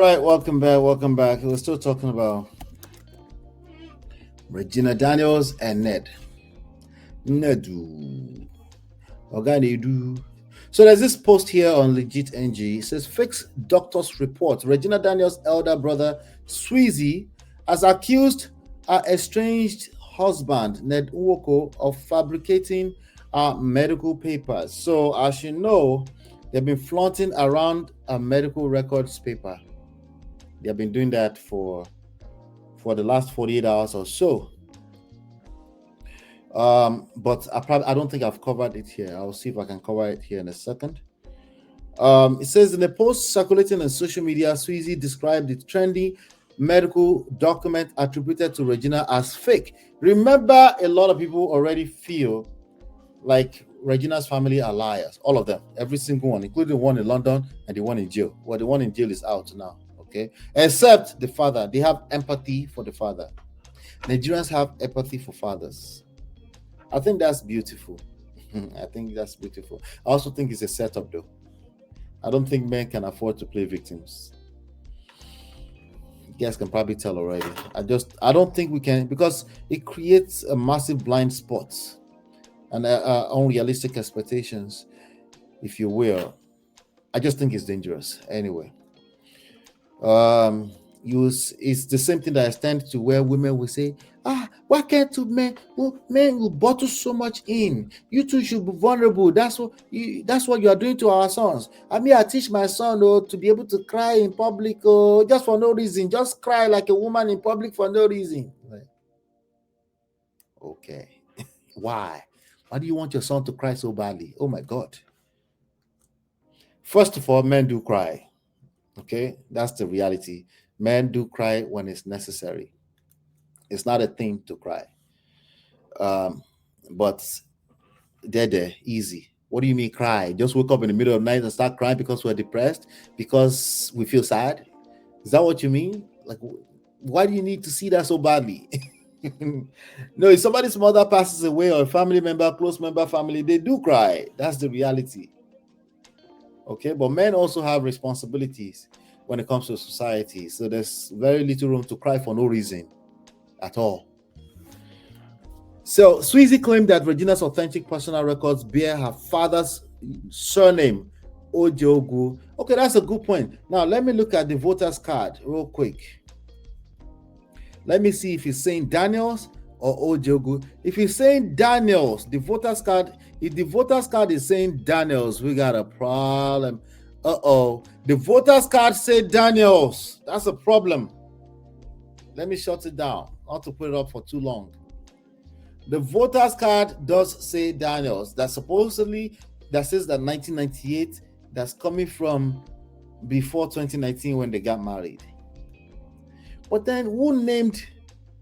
right, welcome back. Welcome back. We're still talking about Regina Daniels and Ned. Nedu. Oganedu. So there's this post here on Legit NG. It says fix doctor's report. Regina Daniels' elder brother Sweezzy has accused her estranged husband Ned Nwoko of fabricating medical papers. So as you know, they've been flaunting around a medical records paper. They have been doing that for the last 48 hours or so. But I don't think I've covered it here. I'll see if I can cover it here in a second. It says in a post circulating on social media, Sweezzy described the trendy medical document attributed to Regina as fake. Remember, a lot of people already feel like Regina's family are liars. All of them, every single one, including the one in London and the one in jail. Well, the one in jail is out now, okay? Except the father. They have empathy for the father. Nigerians have empathy for fathers. I think that's beautiful. I think that's beautiful. I also think it's a setup, though. I don't think men can afford to play victims. You guys can probably tell already. I don't think we can, because it creates a massive blind spot and unrealistic expectations, if you will. I just think it's dangerous. Anyway, it's the same thing that extends to where women will say, why can't two men? Well, men will bottle so much in. You two should be vulnerable. That's what you are doing to our sons. I teach my son to be able to cry in public just for no reason. Just cry like a woman in public for no reason. Like, okay. Why? Why do you want your son to cry so badly? Oh my God. First of all, men do cry. Okay, that's the reality. Men do cry when it's necessary. It's not a thing to cry. But they're easy. What do you mean cry? Just wake up in the middle of the night and start crying because we're depressed, because we feel sad? Is that what you mean? Like, why do you need to see that so badly? No, if somebody's mother passes away or a family member, close member, family, they do cry. That's the reality. Okay, but men also have responsibilities when it comes to society. So there's very little room to cry for no reason at all. So Sweezzy claimed that Regina's authentic personal records bear her father's surname, Ojogu. Okay, that's a good point. Now let me look at the voter's card real quick. Let me see if he's saying Daniels or Ojogu. If he's saying Daniels, if the voter's card is saying Daniels, we got a problem. The voter's card said Daniels. That's a problem. Let me shut it down, not to put it up for too long. The voter's card does say Daniels. That says that 1998, that's coming from before 2019 when they got married. But then who named?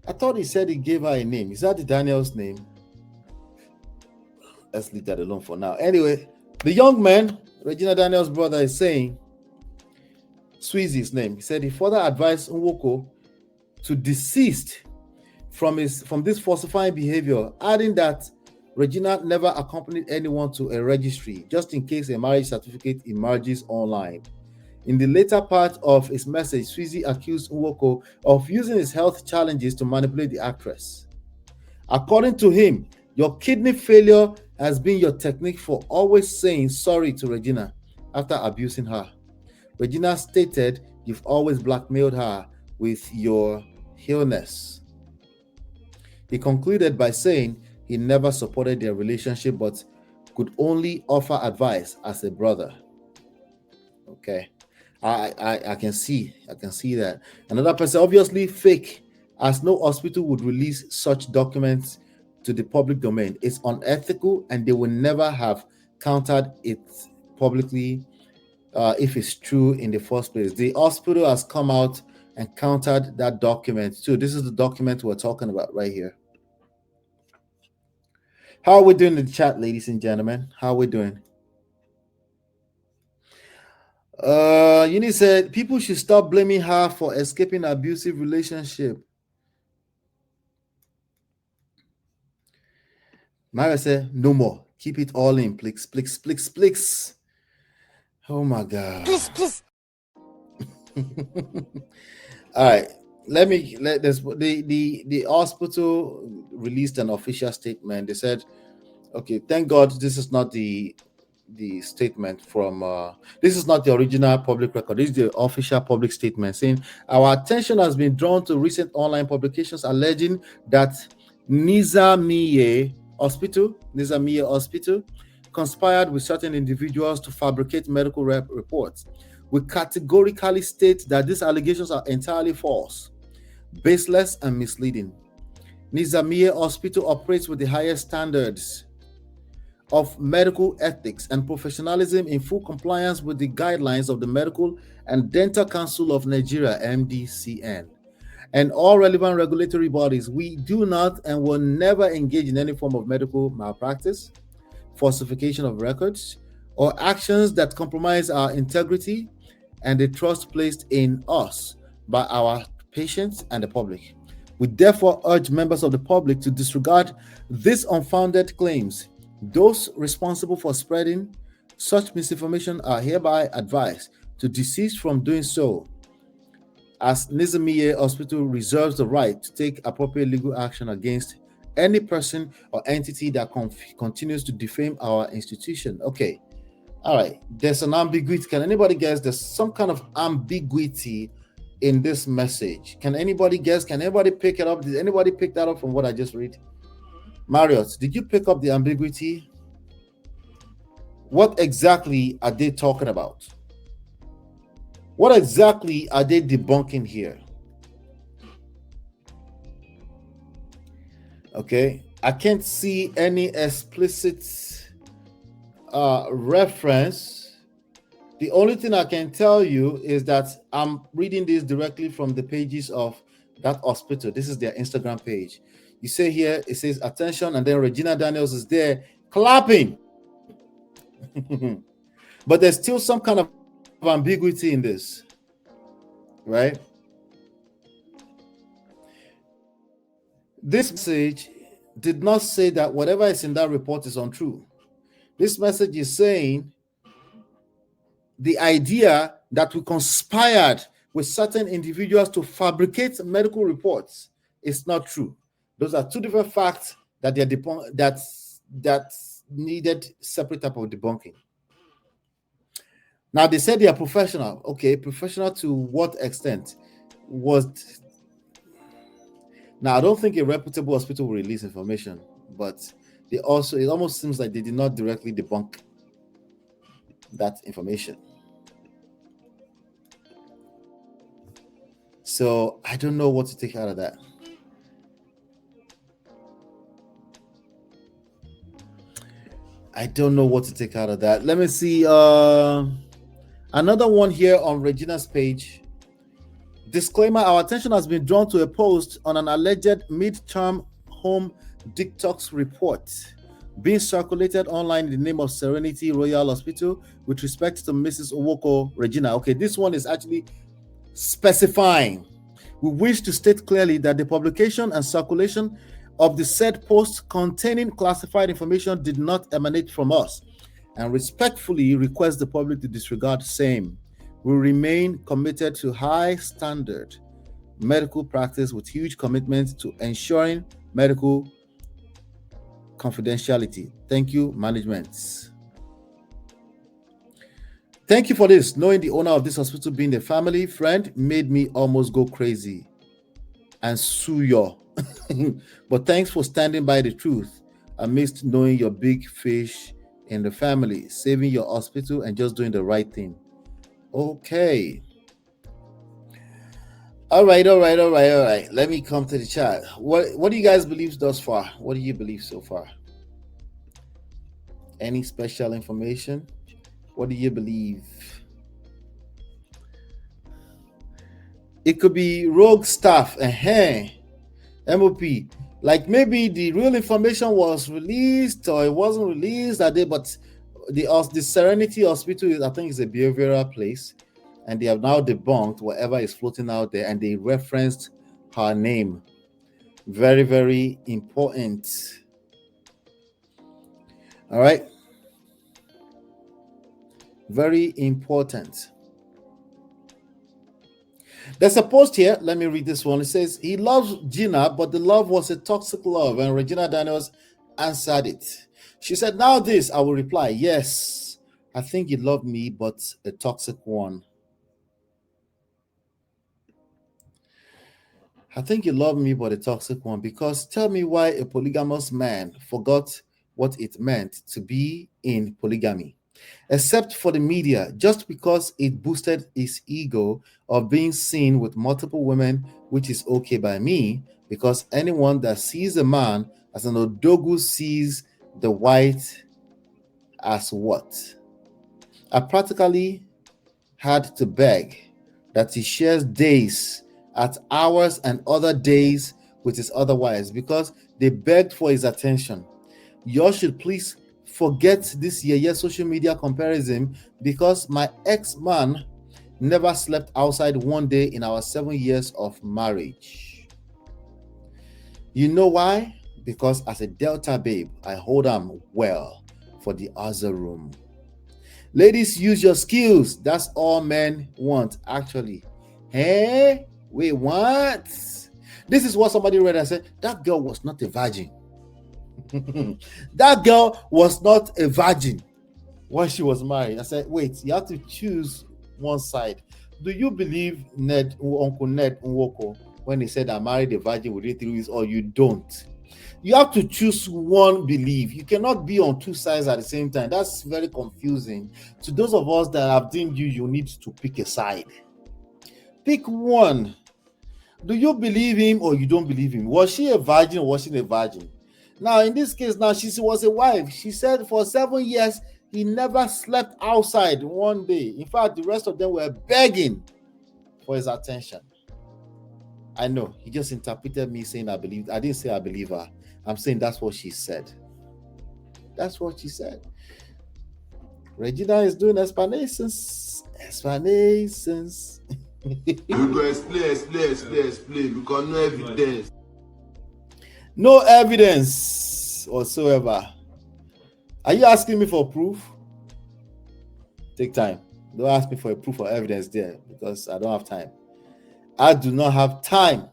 I thought he said he gave her a name. Is that the Daniels name? Let's leave that alone for now. Anyway, the young man, Regina Daniels' brother, is saying Sweezzy's name. He said he further advised Nwoko to desist from this falsifying behavior, adding that Regina never accompanied anyone to a registry, just in case a marriage certificate emerges online. In the later part of his message, Sweezzy accused Nwoko of using his health challenges to manipulate the actress. According to him, your kidney failure has been your technique for always saying sorry to Regina after abusing her. Regina stated you've always blackmailed her with your illness. He concluded by saying he never supported their relationship but could only offer advice as a brother. Okay. I can see that. Another person, obviously fake, as no hospital would release such documents to the public domain. It's unethical and they will never have countered it publicly if it's true in the first place. The hospital has come out and countered that document too. This is the document we're talking about right here. How are we doing in the chat, ladies and gentlemen? How are we doing? Uni said people should stop blaming her for escaping an abusive relationship. Mara said, no more. Keep it all in. Please. Oh my God. Please. All right. Let this the hospital released an official statement. They said, okay, thank God this is not the statement from this is not the original public record. This is the official public statement saying our attention has been drawn to recent online publications alleging that Nizamiye Hospital conspired with certain individuals to fabricate medical reports. We categorically state that these allegations are entirely false, baseless, and misleading. Nizamiye Hospital operates with the highest standards of medical ethics and professionalism in full compliance with the guidelines of the Medical and Dental Council of Nigeria, MDCN, and all relevant regulatory bodies. We do not and will never engage in any form of medical malpractice, falsification of records, or actions that compromise our integrity and the trust placed in us by our patients and the public. We therefore urge members of the public to disregard these unfounded claims. Those responsible for spreading such misinformation are hereby advised to desist from doing so, as Nizamiye Hospital reserves the right to take appropriate legal action against any person or entity that continues to defame our institution. Okay, all right, there's an ambiguity. Can anybody guess there's some kind of ambiguity in this message? Can anybody guess? Can anybody pick it up? Did anybody pick that up from what I just read? Marriott, did you pick up the ambiguity? What exactly are they talking about? What exactly are they debunking here? Okay, I can't see any explicit reference. The only thing I can tell you is that I'm reading this directly from the pages of that hospital. This is their Instagram page. You say here, it says attention, and then Regina Daniels is there clapping. But there's still some kind of ambiguity in this, right? This message did not say that whatever is in that report is untrue. This message is saying the idea that we conspired with certain individuals to fabricate medical reports is not true. Those are two different facts that they're that needed separate type of debunking. Now they said they are professional. Okay, professional to what extent? Now I don't think a reputable hospital will release information, but it almost seems like they did not directly debunk that information. So I don't know what to take out of that. I don't know what to take out of that. Let me see. Another one here on Regina's page. Disclaimer: our attention has been drawn to a post on an alleged midterm home detox report being circulated online in the name of Serenity Royal Hospital with respect to Mrs. Owoko Regina. Okay, this one is actually specifying. We wish to state clearly that the publication and circulation of the said post containing classified information did not emanate from us, and respectfully request the public to disregard same. We remain committed to high standard medical practice with huge commitment to ensuring medical confidentiality. Thank you, management. Thank you for this. Knowing the owner of this hospital being a family friend made me almost go crazy and sue you. But thanks for standing by the truth amidst knowing your big fish in the family, saving your hospital and just doing the right thing. Okay. All right. Let me come to the chat. What do you guys believe thus far? What do you believe so far? Any special information? What do you believe? It could be rogue staff. MOP. Like maybe the real information was released or it wasn't released that day, but the Serenity Hospital, I think, is a behavioral place, and they have now debunked whatever is floating out there, and they referenced her name. Very, very important. All right. Very important. There's a post here. Let me read this one. It says, he loves Gina, but the love was a toxic love. And Regina Daniels answered it. She said, now this, I will reply, yes, I think you love me, but a toxic one. I think you love me, but a toxic one. Because tell me why a polygamous man forgot what it meant to be in polygamy. Except for the media, just because it boosted his ego of being seen with multiple women, which is okay by me, because anyone that sees a man as an odogu sees the white as what? I practically had to beg that he shares days at hours and other days with his other wives because they begged for his attention. You should please forget this year social media comparison because my ex-man never slept outside one day in our 7 years of marriage. You know why? Because as a Delta babe, I hold on well for the other room. Ladies, use your skills. That's all men want, actually. Hey, wait, what? This is what somebody read and said, that girl was not a virgin. That girl was not a virgin when she was married. I said, wait, you have to choose one side. Do you believe Uncle Ned Nwoko when he said I married a virgin within 3 weeks, or you don't? You have to choose one belief. You cannot be on two sides at the same time. That's very confusing. To those of us that have deemed you, you need to pick a side. Pick one. Do you believe him or you don't believe him? Was she a virgin or was she a virgin? Now, in this case, now she was a wife. She said for 7 years, he never slept outside one day. In fact, the rest of them were begging for his attention. I know, he just interpreted me saying I believe. I didn't say I believe her. I'm saying that's what she said. That's what she said. Regina is doing explanations. Explanations. We go explain. We got no evidence. No evidence whatsoever. Are you asking me for proof? Take time. Don't ask me for a proof or evidence there because I don't have time. I do not have time.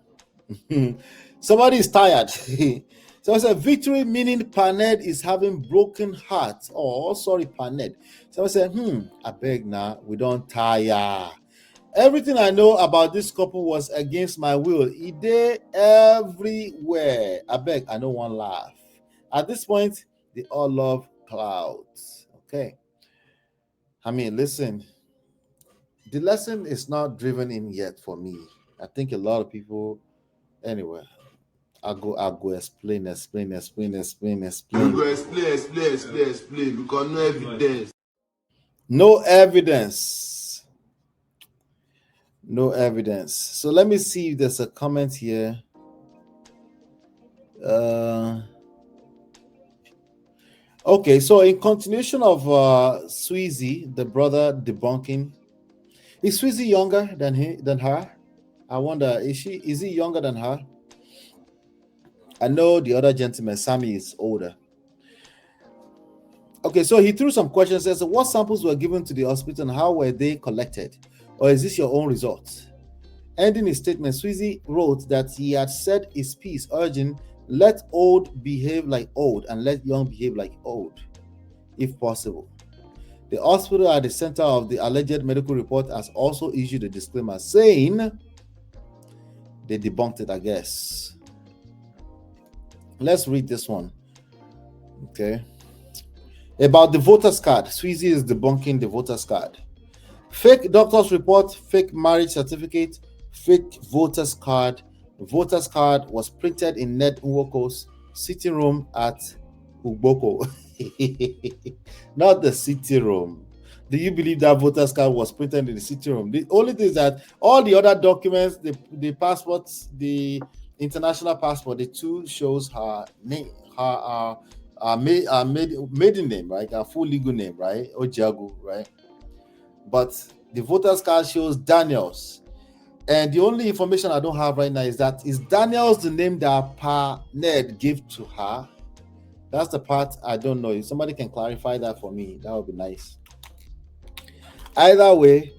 Somebody is tired. So I said, victory meaning Paned is having broken heart. Oh, sorry, Paned. So I said, I beg now, we don't tire. Everything I know about this couple was against my will. It did everywhere. I beg, I don't want to laugh. At this point, they all love clouds. Okay. I mean, listen, the lesson is not driven in yet for me. I think a lot of people, anyway, I'll go explain. We go explain. We got no evidence. No evidence. No evidence. So let me see if there's a comment here. Okay, so in continuation of Sweezzy, the brother debunking, is Sweezzy younger than her? I wonder, is he younger than her? I know the other gentleman, Sammy, is older. Okay, so he threw some questions. Says, what samples were given to the hospital and how were they collected? Or is this your own result? Ending his statement, Sweezzy wrote that he had said his piece, urging, let old behave like old and let young behave like old, if possible. The hospital at the center of the alleged medical report has also issued a disclaimer saying they debunked it, I guess. Let's read this one. Okay. About the voters card. Sweezzy is debunking the voters card. Fake doctor's report, fake marriage certificate, fake voters card. Voters card was printed in Ned Nwoko's sitting room at Ugboko. Not the sitting room. Do you believe that voters card was printed in the sitting room? The only thing is that all the other documents, the passports, the international passport, the two shows her name, her maiden name, right? Her full legal name, right? Ojagu, right? But the voters card shows Daniels. And the only information I don't have right now is that is Daniels the name that Pa Ned gave to her? That's the part I don't know. If somebody can clarify that for me, that would be nice. Either way,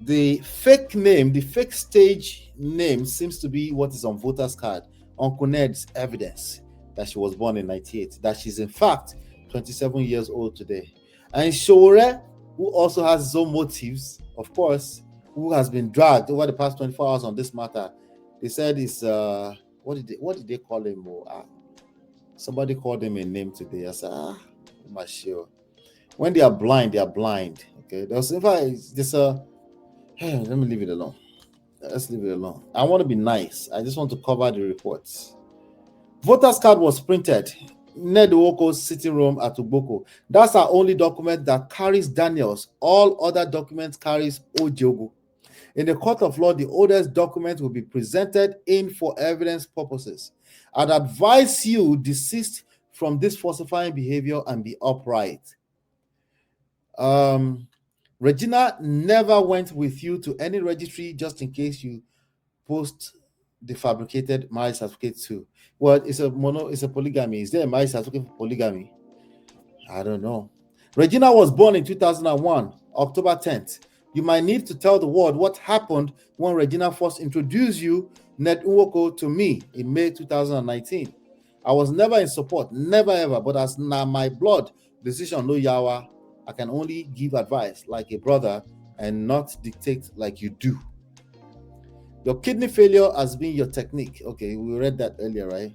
The fake name, the fake stage name seems to be what is on voter's card. Uncle Ned's evidence that she was born in 98, that she's in fact 27 years old today. And Shore, who also has his own motives, of course, who has been dragged over the past 24 hours on this matter. They said it's what did they call him? Somebody called him a name today. I said, I'm not sure. When they are blind, they are blind. Okay. There's in fact there's a hey, let me leave it alone. Let's leave it alone. I want to be nice. I just want to cover the reports. Voter's card was printed. Ned Nwoko's sitting room at Ugboko. That's our only document that carries Daniels. All other documents carries Ojogo. In the court of law, the oldest document will be presented in for evidence purposes. I'd advise you desist from this falsifying behavior and be upright. Regina never went with you to any registry just in case you post the fabricated marriage certificate too. Well, it's a polygamy. Is there a marriage certificate for polygamy? I don't know. Regina was born in 2001, October 10th. You might need to tell the world what happened when Regina first introduced you, Ned Nwoko, to me in May 2019. I was never in support, never ever, but as now my blood decision no yawa, I can only give advice like a brother and not dictate like you do. Your kidney failure has been your technique. Okay, we read that earlier, right?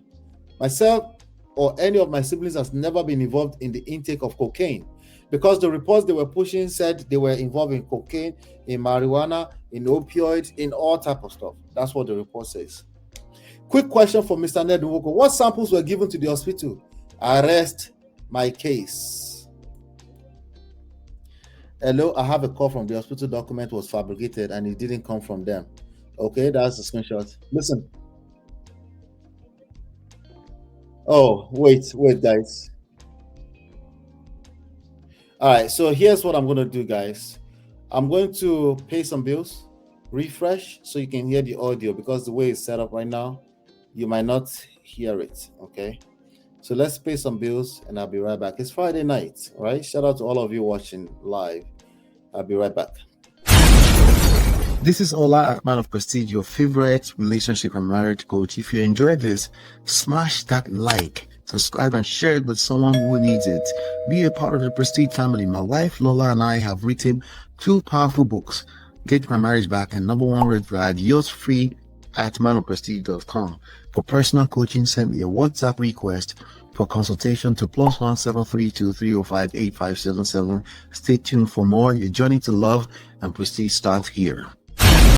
Myself or any of my siblings has never been involved in the intake of cocaine because the reports they were pushing said they were involved in cocaine, in marijuana, in opioids, in all type of stuff. That's what the report says. Quick question for Mr. Ned Nwoko. What samples were given to the hospital? Arrest my case. Hello, I have a call from the hospital. Document was fabricated and it didn't come from them. Okay, that's the screenshot. Listen. Oh, wait, guys. All right, so here's what I'm going to do, guys. I'm going to pay some bills, refresh, so you can hear the audio because the way it's set up right now, you might not hear it, okay? So let's pay some bills and I'll be right back. It's Friday night, all right? Shout out to all of you watching live. I'll be right back. This is Ola, Man of Prestige, your favorite relationship and marriage coach. If you enjoyed this, smash that like, subscribe, and share it with someone who needs it. Be a part of the Prestige family. My wife Lola and I have written 2 powerful books, Get My Marriage Back and Number 1 Red Flag. Yours free at manofprestige.com. For personal coaching, send me a WhatsApp request for consultation to +1 732 305 8577. Stay tuned for more. Your journey to love and prestige starts here.